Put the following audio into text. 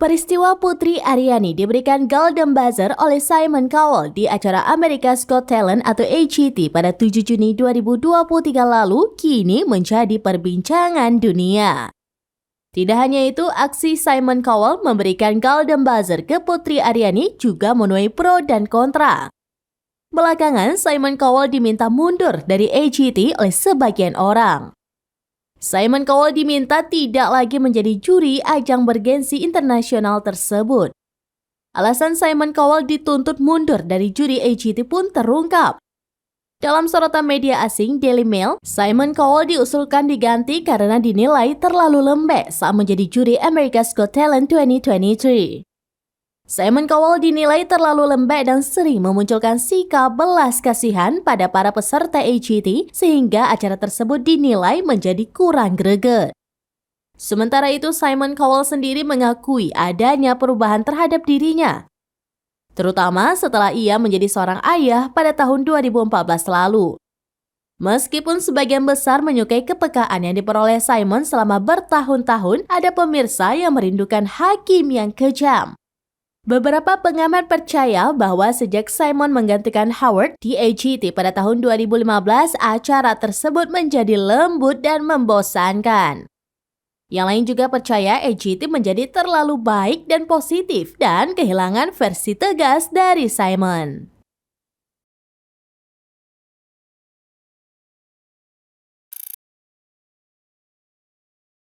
Peristiwa Putri Aryani diberikan Golden Buzzer oleh Simon Cowell di acara America's Got Talent atau AGT pada 7 Juni 2023 lalu kini menjadi perbincangan dunia. Tidak hanya itu, aksi Simon Cowell memberikan Golden Buzzer ke Putri Aryani juga menuai pro dan kontra. Belakangan, Simon Cowell diminta mundur dari AGT oleh sebagian orang. Simon Cowell diminta tidak lagi menjadi juri ajang bergensi internasional tersebut. Alasan Simon Cowell dituntut mundur dari juri AGT pun terungkap. Dalam sorotan media asing Daily Mail, Simon Cowell diusulkan diganti karena dinilai terlalu lembek saat menjadi juri America's Got Talent 2023. Simon Cowell dinilai terlalu lembek dan sering memunculkan sikap belas kasihan pada para peserta AGT sehingga acara tersebut dinilai menjadi kurang greget. Sementara itu, Simon Cowell sendiri mengakui adanya perubahan terhadap dirinya, terutama setelah ia menjadi seorang ayah pada tahun 2014 lalu. Meskipun sebagian besar menyukai kepekaan yang diperoleh Simon selama bertahun-tahun, ada pemirsa yang merindukan hakim yang kejam. Beberapa pengamat percaya bahwa sejak Simon menggantikan Howard di AGT pada tahun 2015, acara tersebut menjadi lembut dan membosankan. Yang lain juga percaya AGT menjadi terlalu baik dan positif dan kehilangan versi tegas dari Simon.